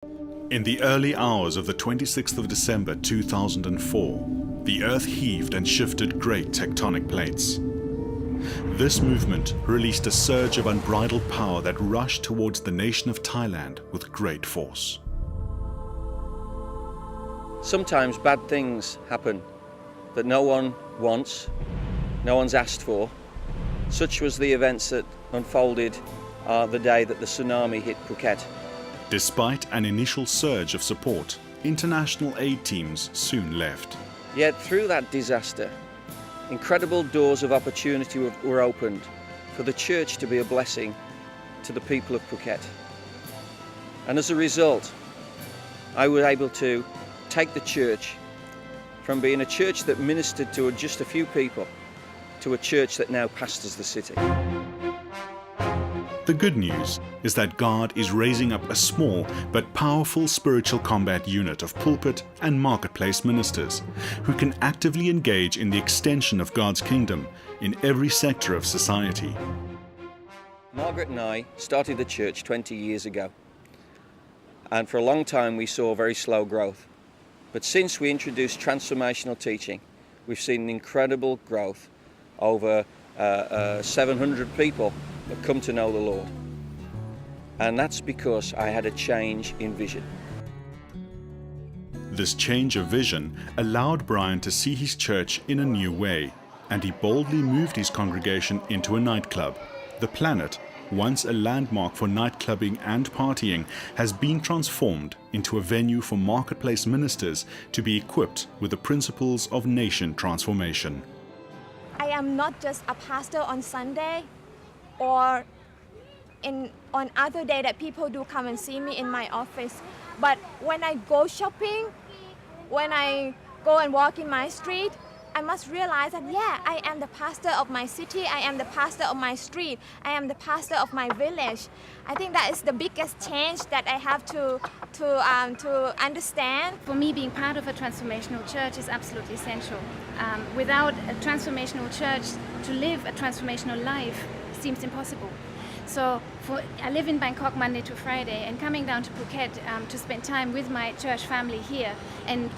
In the early hours of the 26th of December 2004, the earth heaved and shifted great tectonic plates. This movement released a surge of unbridled power that rushed towards the nation of Thailand with great force. Sometimes bad things happen that no one wants, no one's asked for. Such was the events that unfolded the day that the tsunami hit Phuket. Despite an initial surge of support, international aid teams soon left. Yet through that disaster, incredible doors of opportunity were opened for the church to be a blessing to the people of Phuket. And as a result, I was able to take the church from being a church that ministered to just a few people to a church that now pastors the city. The good news is that God is raising up a small but powerful spiritual combat unit of pulpit and marketplace ministers who can actively engage in the extension of God's kingdom in every sector of society. Margaret and I started the church 20 years ago, and for a long time we saw very slow growth. But since we introduced transformational teaching, we've seen incredible growth. Over 700 people have come to know the Lord. And that's because I had a change in vision. This change of vision allowed Brian to see his church in a new way, and he boldly moved his congregation into a nightclub. The Planet, once a landmark for nightclubbing and partying, has been transformed into a venue for marketplace ministers to be equipped with the principles of nation transformation. I am not just a pastor on Sunday or on other day that people do come and see me in my office. But when I go shopping, when I go and walk in my street, I must realize that, yeah, I am the pastor of my city, I am the pastor of my street, I am the pastor of my village. I think that is the biggest change that I have to understand. For me, being part of a transformational church is absolutely essential. Without a transformational church, to live a transformational life seems impossible. So I live in Bangkok Monday to Friday, and coming down to Phuket to spend time with my church family here and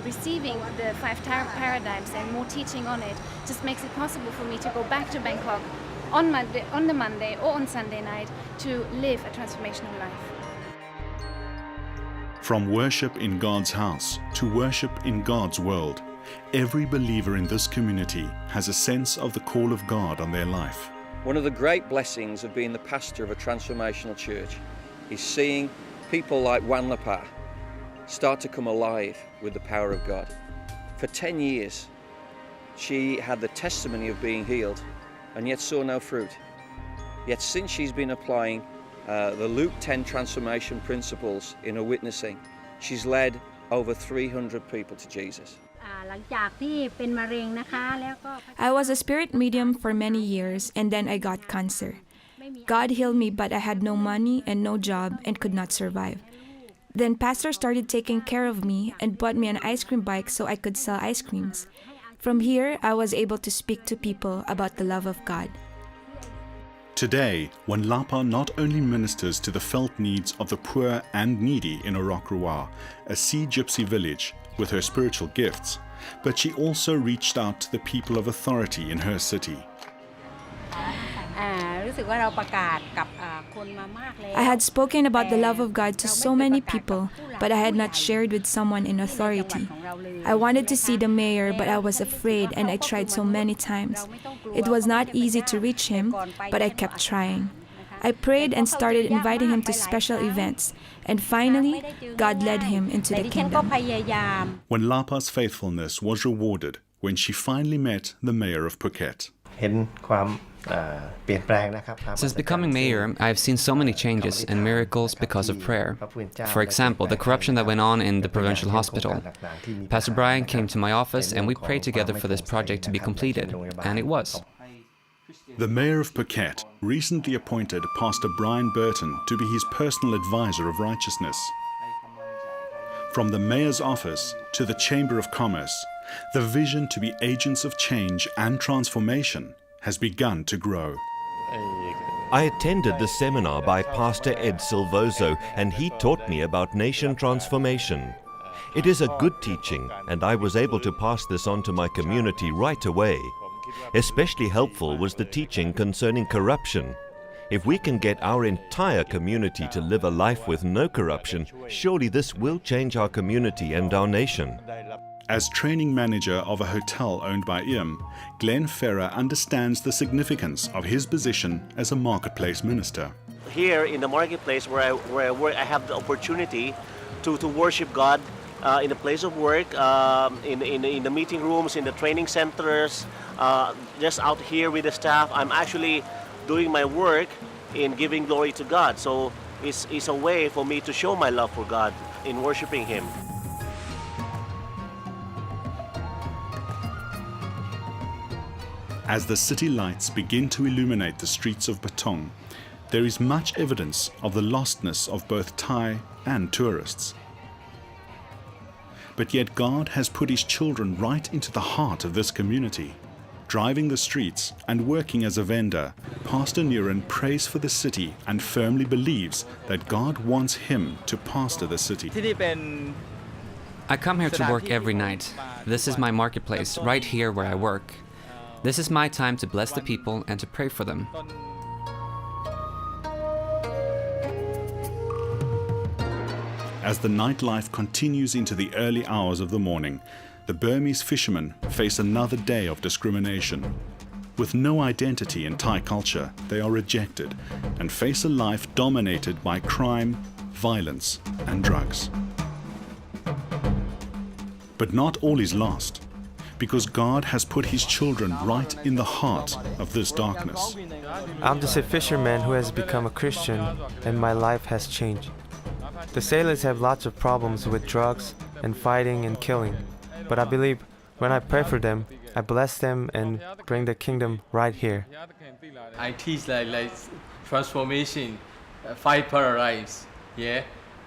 receiving the 5 paradigms and more teaching on it just makes it possible for me to go back to Bangkok on the Monday or on Sunday night to live a transformational life. From worship in God's house to worship in God's world, every believer in this community has a sense of the call of God on their life. One of the great blessings of being the pastor of a transformational church is seeing people like Wan Lapa start to come alive with the power of God. For 10 years, she had the testimony of being healed and yet saw no fruit. Yet since she's been applying the Luke 10 transformation principles in her witnessing, she's led over 300 people to Jesus. I was a spirit medium for many years, and then I got cancer. God healed me, but I had no money and no job and could not survive. Then Pastor started taking care of me and bought me an ice cream bike so I could sell ice creams. From here, I was able to speak to people about the love of God. Today, Wan Lapa not only ministers to the felt needs of the poor and needy in Orokruwa, a Sea Gypsy village, with her spiritual gifts, but she also reached out to the people of authority in her city. I had spoken about the love of God to so many people, but I had not shared with someone in authority. I wanted to see the mayor, but I was afraid, and I tried so many times. It was not easy to reach him, but I kept trying. I prayed and started inviting him to special events, and finally, God led him into the kingdom. Wan Lapa's faithfulness was rewarded when she finally met the mayor of Phuket. Since becoming mayor, I have seen so many changes and miracles because of prayer. For example, the corruption that went on in the provincial hospital. Pastor Brian came to my office and we prayed together for this project to be completed, and it was. The mayor of Phuket recently appointed Pastor Brian Burton to be his personal advisor of righteousness. From the mayor's office to the Chamber of Commerce, the vision to be agents of change and transformation has begun to grow. I attended the seminar by Pastor Ed Silvoso, and he taught me about nation transformation. It is a good teaching, and I was able to pass this on to my community right away. Especially helpful was the teaching concerning corruption. If we can get our entire community to live a life with no corruption, surely this will change our community and our nation. As training manager of a hotel owned by Iam, Glenn Ferrer understands the significance of his position as a marketplace minister. Here in the marketplace where I work, I have the opportunity to worship God in the place of work, in the meeting rooms, in the training centers, just out here with the staff. I'm actually doing my work in giving glory to God. So it's a way for me to show my love for God in worshiping Him. As the city lights begin to illuminate the streets of Patong, there is much evidence of the lostness of both Thai and tourists. But yet God has put His children right into the heart of this community. Driving the streets and working as a vendor, Pastor Niran prays for the city and firmly believes that God wants him to pastor the city. I come here to work every night. This is my marketplace, right here where I work. This is my time to bless the people and to pray for them. As the nightlife continues into the early hours of the morning, the Burmese fishermen face another day of discrimination. With no identity in Thai culture, they are rejected and face a life dominated by crime, violence, and drugs. But not all is lost, because God has put His children right in the heart of this darkness. I'm just a fisherman who has become a Christian, and my life has changed. The sailors have lots of problems with drugs and fighting and killing, but I believe when I pray for them, I bless them and bring the kingdom right here. I teach like transformation, 5 paradigms, yeah,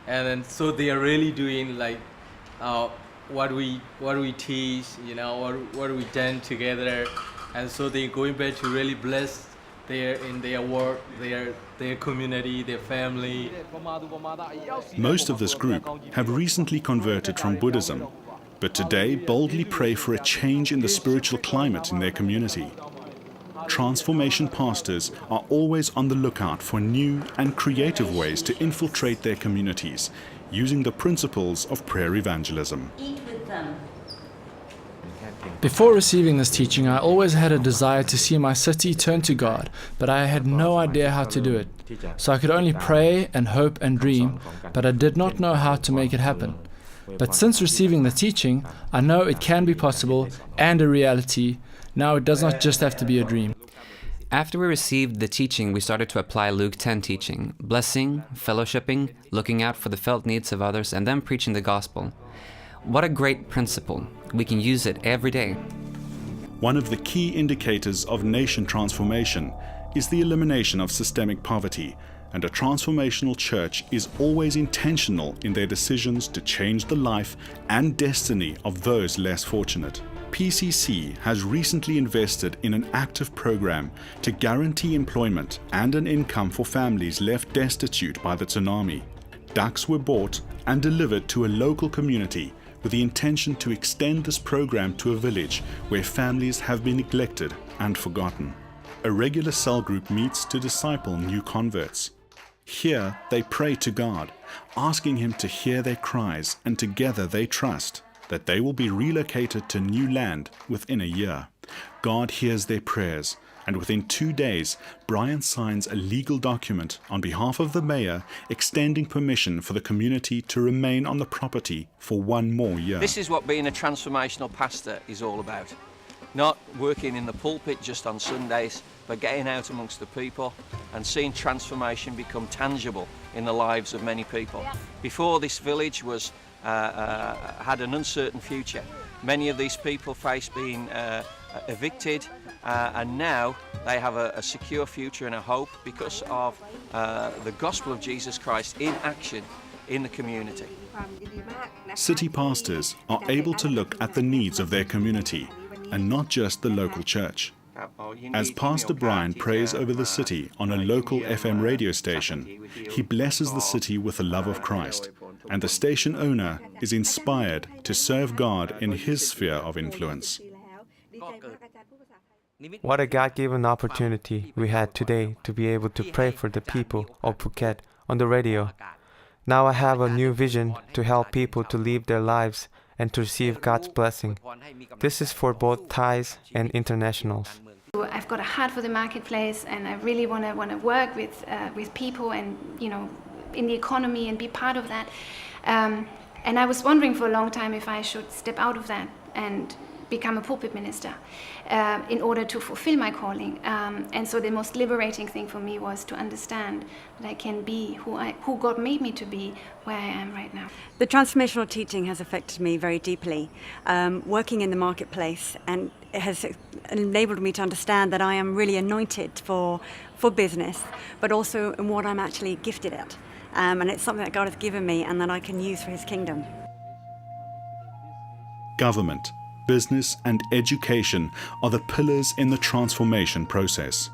and then so they are really doing like what we teach, you know, what we done together, and so they're going back to really bless their work, their community, their family. Most of this group have recently converted from Buddhism, but today boldly pray for a change in the spiritual climate in their community. Transformation pastors are always on the lookout for new and creative ways to infiltrate their communities, using the principles of prayer evangelism. Before receiving this teaching, I always had a desire to see my city turn to God, but I had no idea how to do it. So I could only pray and hope and dream, but I did not know how to make it happen. But since receiving the teaching, I know it can be possible and a reality. Now it does not just have to be a dream. After we received the teaching, we started to apply Luke 10 teaching, blessing, fellowshipping, looking out for the felt needs of others, and then preaching the gospel. What a great principle. We can use it every day. One of the key indicators of nation transformation is the elimination of systemic poverty, and a transformational church is always intentional in their decisions to change the life and destiny of those less fortunate. PCC has recently invested in an active program to guarantee employment and an income for families left destitute by the tsunami. Ducks were bought and delivered to a local community with the intention to extend this program to a village where families have been neglected and forgotten. A regular cell group meets to disciple new converts. Here they pray to God, asking Him to hear their cries, and together they trust that they will be relocated to new land within a year. God hears their prayers, and within 2 days, Brian signs a legal document on behalf of the mayor extending permission for the community to remain on the property for 1 more year. This is what being a transformational pastor is all about. Not working in the pulpit just on Sundays, but getting out amongst the people and seeing transformation become tangible in the lives of many people. Before, this village was had an uncertain future. Many of these people faced being evicted, and now they have a secure future and a hope because of the gospel of Jesus Christ in action in the community. City pastors are able to look at the needs of their community and not just the local church. As Pastor Brian prays over the city on a local FM radio station, he blesses the city with the love of Christ, and the station owner is inspired to serve God in his sphere of influence. What a God-given opportunity we had today to be able to pray for the people of Phuket on the radio. Now I have a new vision to help people to live their lives and to receive God's blessing. This is for both Thais and internationals. I've got a heart for the marketplace, and I really want to work with people and in the economy and be part of that. And I was wondering for a long time if I should step out of that and become a pulpit minister in order to fulfill my calling. And so the most liberating thing for me was to understand that I can be who God made me to be, where I am right now. The transformational teaching has affected me very deeply, working in the marketplace, and it has enabled me to understand that I am really anointed for business, but also in what I'm actually gifted at. And it's something that God has given me and that I can use for His kingdom. Government, business and education are the pillars in the transformation process.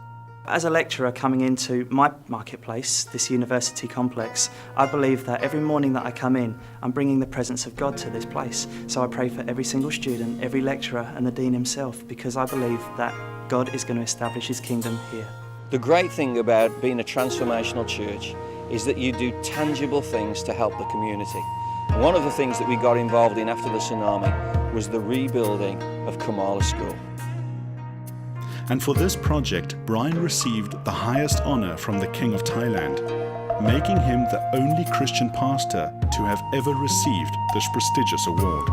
As a lecturer coming into my marketplace, this university complex, I believe that every morning that I come in, I'm bringing the presence of God to this place. So I pray for every single student, every lecturer and the dean himself, because I believe that God is going to establish His kingdom here. The great thing about being a transformational church is that you do tangible things to help the community. And one of the things that we got involved in after the tsunami was the rebuilding of Kamala School. And for this project, Brian received the highest honor from the King of Thailand, making him the only Christian pastor to have ever received this prestigious award.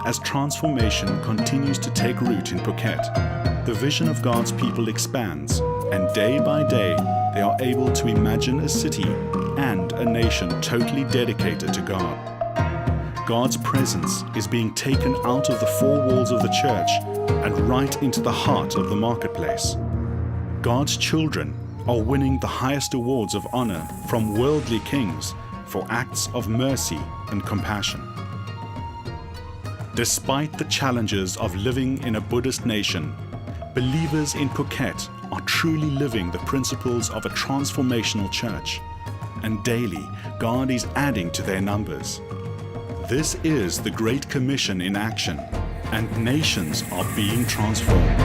As transformation continues to take root in Phuket, the vision of God's people expands, and day by day, they are able to imagine a city and a nation totally dedicated to God. God's presence is being taken out of the four walls of the church and right into the heart of the marketplace. God's children are winning the highest awards of honor from worldly kings for acts of mercy and compassion. Despite the challenges of living in a Buddhist nation, believers in Phuket are truly living the principles of a transformational church, and daily God is adding to their numbers. This is the Great Commission in action, and nations are being transformed.